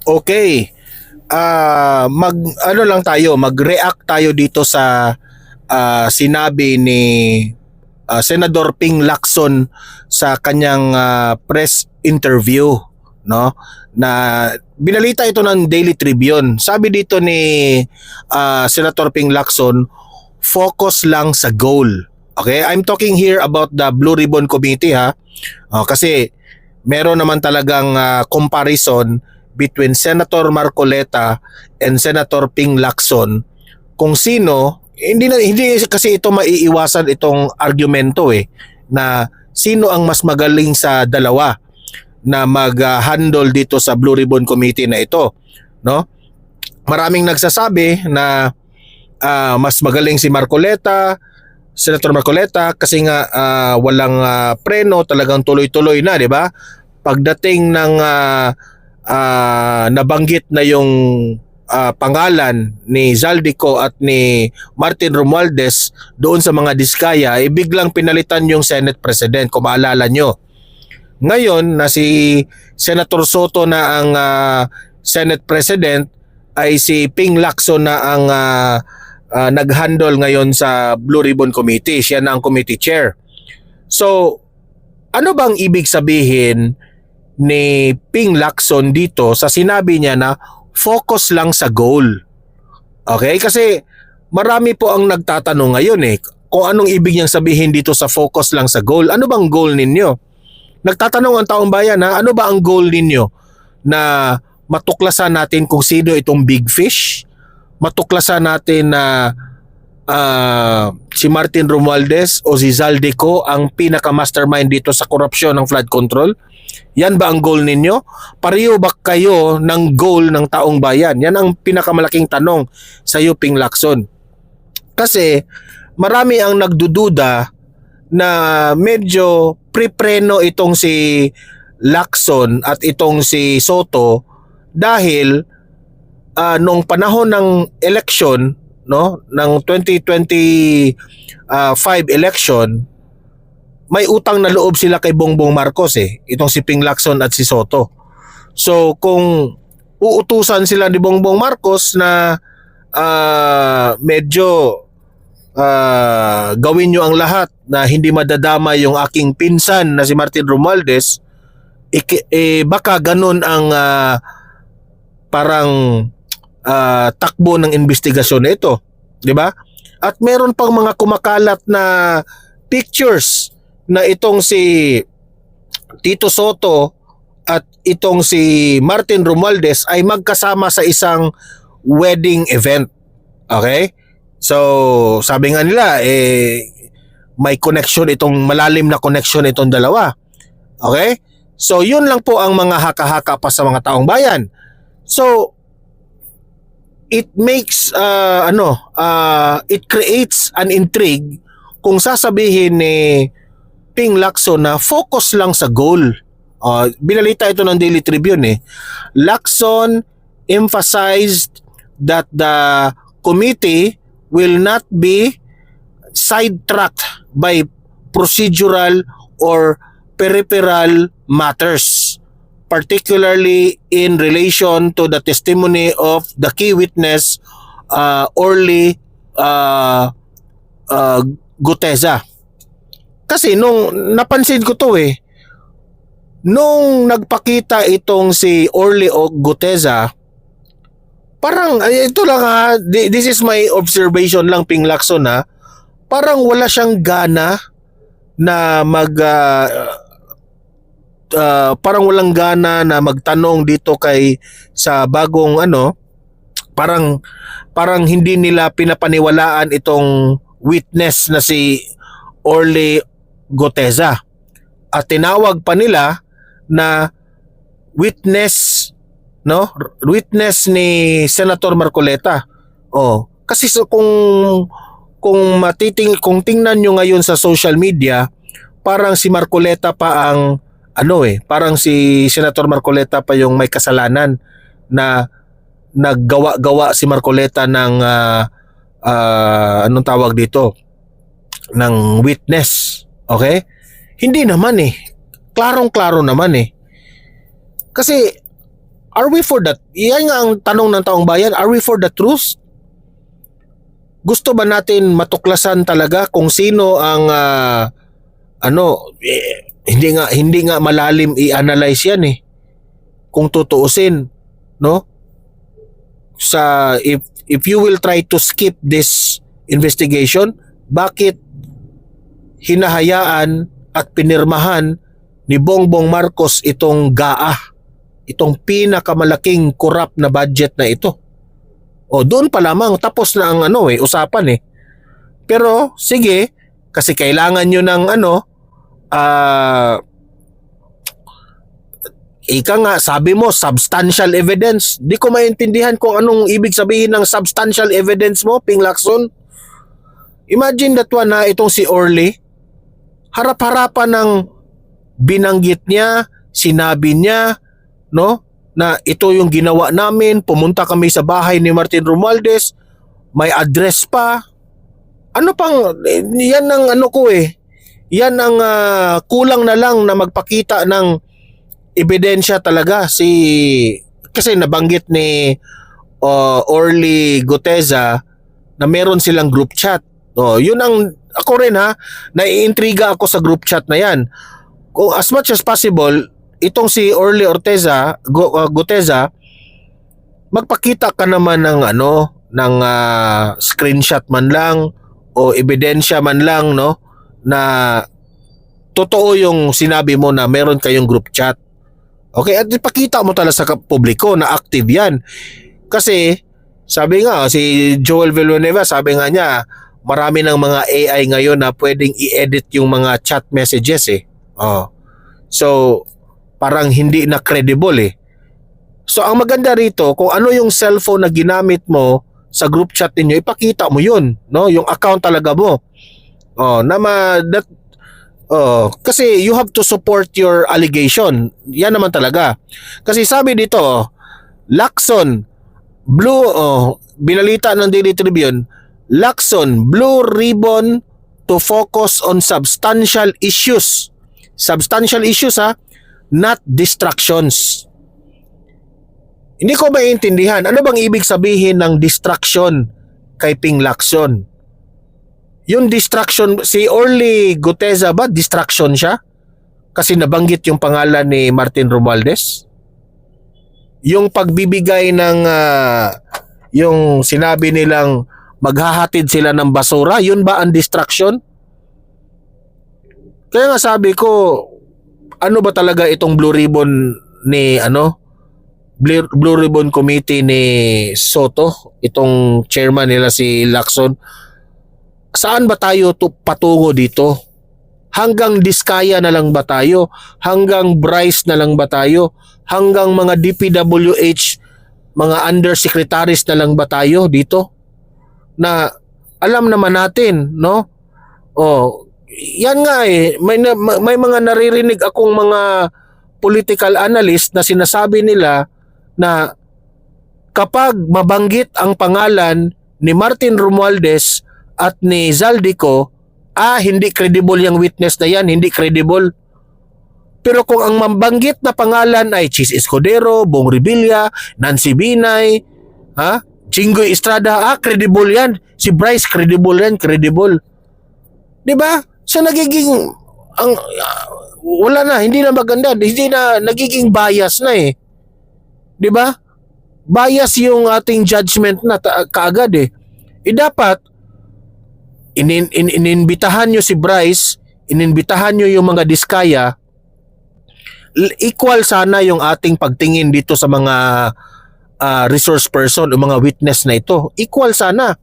Okay. Mag ano lang tayo, mag-react tayo dito sa sinabi ni Senador Ping Lacson sa kanyang press interview, no? Na binalita ito ng Daily Tribune. Sabi dito ni Senator Ping Lacson, focus lang sa goal. Okay? I'm talking here about the Blue Ribbon Committee, ha. Kasi meron naman talagang comparison between Senator Marcoleta and Senator Ping Lacson kung sino, hindi kasi ito maiiwasan itong argumento na sino ang mas magaling sa dalawa na mag-handle dito sa Blue Ribbon Committee na ito, no? Maraming nagsasabi na mas magaling si Marcoleta, Senator Marcoleta, kasi nga walang preno, talagang tuloy-tuloy na, di ba? Pagdating ng nabanggit na yung pangalan ni Zaldico at ni Martin Romualdez doon sa mga diskaya, biglang pinalitan yung Senate President, kung maalala nyo. Ngayon na si Senator Soto na ang Senate President, ay si Ping Lacson na ang nag-handle ngayon sa Blue Ribbon Committee. Siya na ang committee chair. So, ano bang ibig sabihin ni Ping Lacson dito sa sinabi niya na focus lang sa goal? Okay? Kasi marami po ang nagtatanong ngayon kung anong ibig niyang sabihin dito sa focus lang sa goal. Ano bang goal ninyo? Nagtatanong ang taong bayan, ano ba ang goal ninyo? Na matuklasan natin kung sino itong big fish? Matuklasan natin na si Martin Romualdez o si Zaldico ang pinaka-mastermind dito sa korupsyon ng flood control? Yan ba ang goal ninyo? Pareho ba kayo ng goal ng taong bayan? Yan ang pinakamalaking tanong sa iyo, Ping Lacson. Kasi marami ang nagdududa na medyo pripreno itong si Lacson at itong si Soto dahil nung panahon ng election, no, ng 2025 election, may utang na loob sila kay Bongbong Marcos itong si Ping Lacson at si Soto. So kung uutusan sila ni Bongbong Marcos na medyo gawin nyo ang lahat na hindi madadama yung aking pinsan na si Martin Romualdez, baka ganun ang parang takbo ng investigasyon na ito, di ba? At meron pang mga kumakalat na pictures na itong si Tito Soto at itong si Martin Romualdez ay magkasama sa isang wedding event. Okay? So, sabi nga nila, may connection itong, malalim na connection itong dalawa. Okay? So, yun lang po ang mga haka-haka pa sa mga taong bayan. So, it makes it creates an intrigue kung sasabihin ni Ping Lacson na focus lang sa goal. Binalita ito ng Daily Tribune Lacson emphasized that the committee will not be sidetracked by procedural or peripheral matters, particularly in relation to the testimony of the key witness, Orly Guteza. Kasi nung napansin ko to nung nagpakita itong si Orly Guteza, parang, ito lang this is my observation lang, Ping Lacson parang wala siyang gana na parang walang gana na magtanong dito sa bagong parang hindi nila pinapaniwalaan itong witness na si Orly Guteza. At tinawag pa nila na witness ni Senator Marcoleta. Kasi kung tingnan nyo ngayon sa social media, parang si Marcoleta pa ang parang si Senator Marcoleta pa yung may kasalanan na naggawa-gawa si Marcoleta ng anong tawag dito, ng witness. Okay? Hindi naman Klarong-klaro naman kasi Are we for that? Yan nga ang tanong ng taong bayan. Are we for the truth? Gusto ba natin matuklasan talaga kung sino ang hindi nga malalim i-analyze yan eh. Kung tutuusin, no? If you will try to skip this investigation, bakit hinahayaan at pinirmahan ni Bongbong Marcos itong GAA, itong pinakamalaking corrupt na budget na ito? O doon pa lamang tapos na ang usapan eh. Pero sige, kasi kailangan nyo ng ika nga, sabi mo substantial evidence. Di ko maintindihan kung anong ibig sabihin ng substantial evidence mo, Ping Lacson. Imagine that one na itong si Orly, harap-harapan ng binanggit niya, sinabi niya, no, na ito yung ginawa namin, pumunta kami sa bahay ni Martin Romualdez, may address pa. Ano pang, yan ang yan ang kulang na lang na magpakita ng ebidensya talaga kasi nabanggit ni Orly Guteza na meron silang group chat. Yun ang ako rin naiintriga ako sa group chat na yan. Kung as much as possible, itong si Orly Guteza, magpakita ka naman ng screenshot man lang o ebidensya man lang, no, na totoo yung sinabi mo na meron kayong group chat. Okay, at ipakita mo talaga sa publiko na active yan. Kasi sabi nga si Joel Villanueva, sabi nga niya, marami ng mga AI ngayon na pwedeng i-edit yung mga chat messages eh. So parang hindi na credible eh. So ang maganda rito, kung ano yung cellphone na ginamit mo sa group chat niyo, ipakita mo yun, no? Yung account talaga mo. Kasi you have to support your allegation. Yan naman talaga. Kasi sabi dito, Lacson, binalita ng Daily Tribune, Lacson, blue ribbon to focus on substantial issues. Substantial issues not distractions. Hindi ko maintindihan. Ano bang ibig sabihin ng distraction kay Ping Lacson? Yung distraction, si Orly Guteza ba, distraction siya? Kasi nabanggit yung pangalan ni Martin Romualdez? Yung pagbibigay ng, yung sinabi nilang maghahatid sila ng basura, yun ba ang distraction? Kaya nga sabi ko, ano ba talaga itong Blue Ribbon ni, Blue Ribbon Committee ni Soto, itong chairman nila si Lacson? Saan ba tayo patungo dito? Hanggang Diskaya na lang ba tayo? Hanggang Bryce na lang ba tayo? Hanggang mga DPWH, mga undersecretaries na lang ba tayo dito? Na alam naman natin, no? Yan nga eh. May mga naririnig akong mga political analyst na sinasabi nila na kapag mabanggit ang pangalan ni Martin Romualdez at ni Zaldico, hindi credible yung witness na yan, hindi credible. Pero kung ang mabanggit na pangalan ay Chis Escudero, Bong Revilla, Nancy Binay, Jinggoy Estrada, credible yan. Si Bryce, credible yan, credible. Diba? So nagiging, wala na, hindi na maganda, hindi na, nagiging bias na eh. Diba? Bias yung ating judgment na kaagad eh. Dapat, ininbitahan nyo si Bryce, ininbitahan nyo yung mga Diskaya, equal sana yung ating pagtingin dito sa mga resource person o mga witness na ito. Equal sana.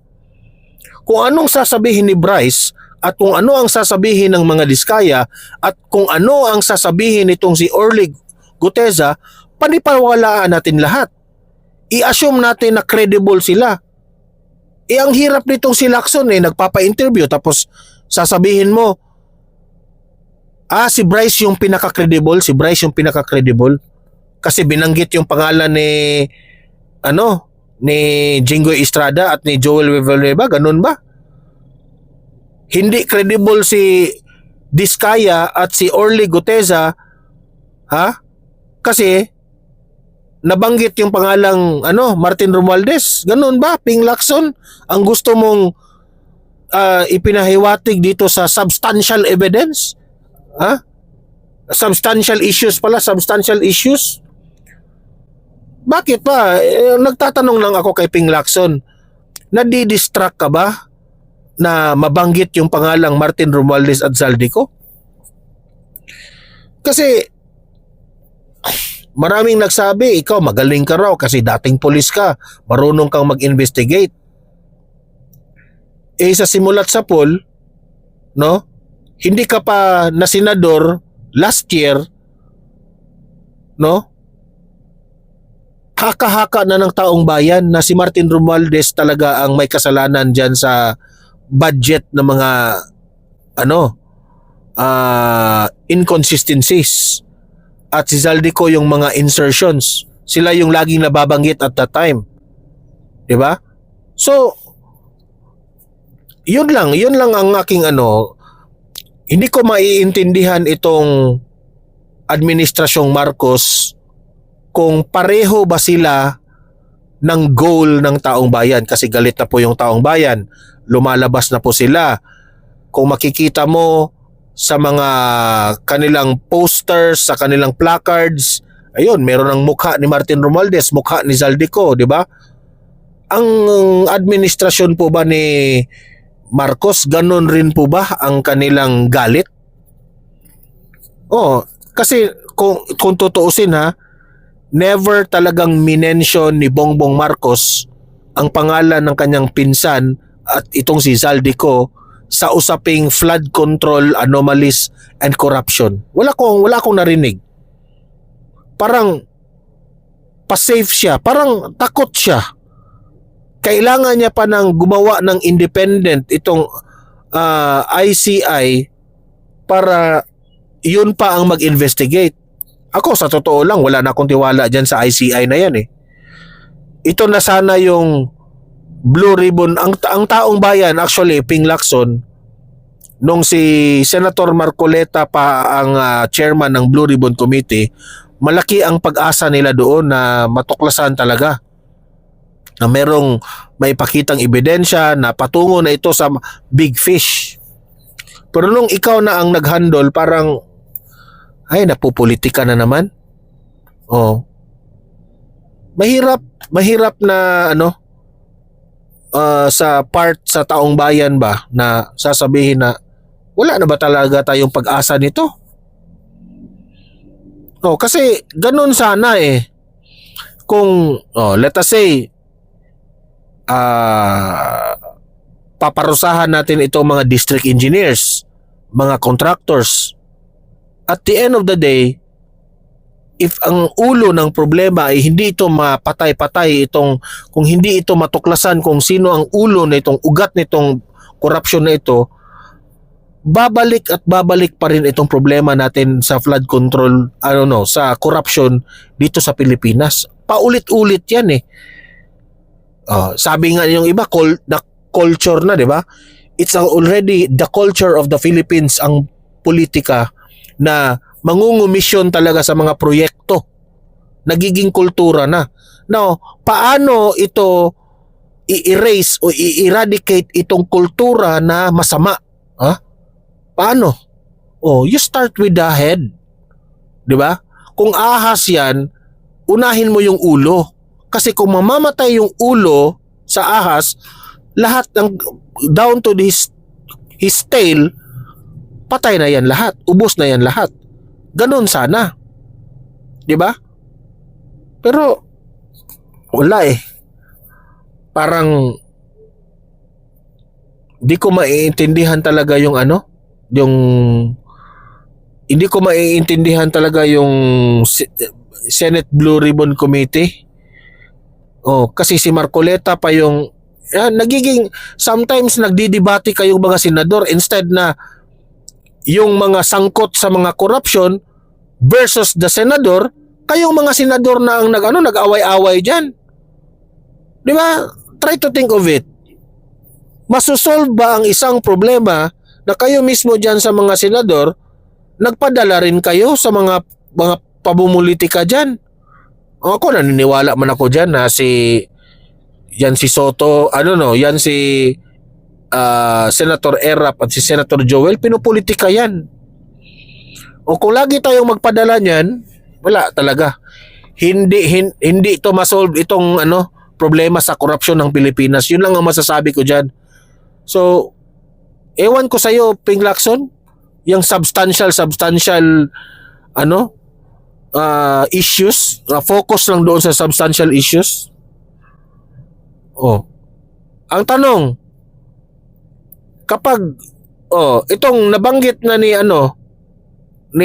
Kung anong sasabihin ni Bryce at kung ano ang sasabihin ng mga Diskaya at kung ano ang sasabihin nitong si Orly Guteza, panipawalaan natin lahat. I-assume natin na credible sila. Ang hirap nitong si Lacson nagpapa-interview tapos sasabihin mo, si Bryce yung pinaka-credible, si Bryce yung pinaka-credible kasi binanggit yung pangalan ni Jinggoy Estrada at ni Joel Villanueva, ganun ba? Hindi credible si Diskaya at si Orly Guteza, kasi nabanggit yung pangalang Martin Romualdez. Ganun ba, Ping Lacson? Ang gusto mong ipinahiwatig dito sa substantial evidence? Ha? Substantial issues? Bakit pa? Nagtatanong lang ako kay Ping Lacson, nadi-distract ka ba na mabanggit yung pangalang Martin Romualdez at Zaldico? Kasi maraming nagsabi, ikaw magaling ka raw kasi dating pulis ka, marunong kang mag-investigate. Sa simulat sa pool, no? Hindi ka pa na senador last year, no? Haka-haka na ng taong bayan na si Martin Romualdez talaga ang may kasalanan diyan sa budget ng mga inconsistencies, at si Zaldico yung mga insertions. Sila yung laging nababanggit at that time. 'Di ba? So yun lang ang aking hindi ko maiintindihan itong administrasyong Marcos kung pareho ba sila ng goal ng taong bayan, kasi galit na po yung taong bayan, lumalabas na po sila. Kung makikita mo sa mga kanilang posters, sa kanilang placards, ayun, meron ng mukha ni Martin Romualdez, mukha ni Zaldico, di ba? Ang administrasyon po ba ni Marcos, ganun rin po ba ang kanilang galit? Kasi kung tutuusin never talagang minention ni Bongbong Marcos ang pangalan ng kanyang pinsan at itong si Zaldico sa usaping flood control anomalies and corruption. Wala akong narinig. Parang pa-safe siya, parang takot siya. Kailangan niya pa nang gumawa ng independent itong ICI para yun pa ang mag-investigate. Ako sa totoo lang, wala na akong tiwala dyan sa ICI na yan . Ito na sana yung Blue Ribbon. Ang taong bayan, actually, Ping Lacson, nung si Senator Marcoleta pa ang chairman ng Blue Ribbon Committee, malaki ang pag-asa nila doon na matuklasan talaga na merong may pakitang ebidensya na patungo na ito sa big fish. Pero nung ikaw na ang naghandle, parang ay, napupolitika na naman. Mahirap na sa part sa taong bayan ba na sasabihin na wala na ba talaga tayong pag-asa nito? Kasi ganun sana kung let us say paparusahan natin itong mga district engineers, mga contractors. At the end of the day, if ang ulo ng problema ay hindi ito mapatay-patay, kung hindi ito matuklasan kung sino ang ulo na itong ugat nitong corruption na ito, babalik at babalik pa rin itong problema natin sa flood control, sa corruption dito sa Pilipinas. Paulit-ulit yan . Sabi nga yung iba, the culture na, di ba? It's already the culture of the Philippines, ang politika, na mangungumisyon talaga sa mga proyekto. Nagiging kultura na. Now, paano ito i-erase o i-eradicate itong kultura na masama? Paano? You start with the head. 'Di ba? Kung ahas 'yan, unahin mo yung ulo. Kasi kung mamamatay yung ulo sa ahas, lahat ng down to his tail, patay na yan lahat, ubos na yan lahat. Ganun sana. 'Di ba? Pero wala Parang di ko maiintindihan talaga yung hindi ko maiintindihan talaga yung Senate Blue Ribbon Committee. Kasi si Marcoleta pa yung nagiging sometimes nagdidebate kayong mga senador instead na yung mga sangkot sa mga corruption versus the senador, kayong mga senador na ang nag-away-away diyan. 'Di ba? Try to think of it. Masosolve ba ang isang problema na kayo mismo diyan sa mga senador nagpadala rin kayo sa mga pabumulitika diyan? Ako naniniwala man ako diyan na yan si Soto, yan si Senator Erap at si Senator Joel, pinupolitika yan. O kung lagi tayong magpadala niyan, wala talaga. Hindi ito masolve itong problema sa korupsyon ng Pilipinas. Yun lang ang masasabi ko diyan. So, ewan ko sa iyo, Ping Lacson, yung substantial issues, focus lang doon sa substantial issues. Ang tanong, kapag itong nabanggit na ni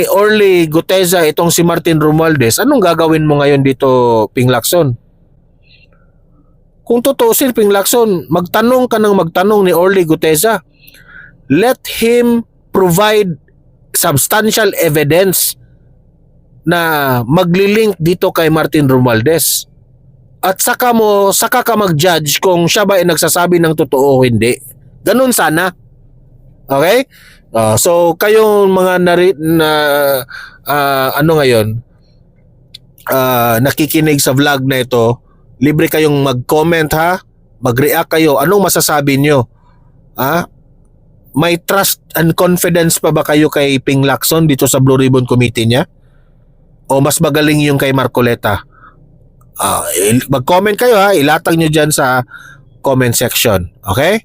Orly Guteza, itong si Martin Romualdez, anong gagawin mo ngayon dito, Ping Lacson? Kung tutusin, Ping Lacson, magtanong ka ng magtanong ni Orly Guteza. Let him provide substantial evidence na maglilink dito kay Martin Romualdez. At saka ka mag-judge kung siya ba ay nagsasabi ng totoo o hindi. Ganun sana. Okay? So kayong mga nakikinig sa vlog na ito, libre kayong mag-comment ha, mag-react kayo. Anong masasabi nyo? May trust and confidence pa ba kayo kay Ping Lacson dito sa Blue Ribbon Committee niya? O mas magaling yung kay Marcoleta? Mag-comment kayo ha, ilatag nyo dyan sa comment section. Okay?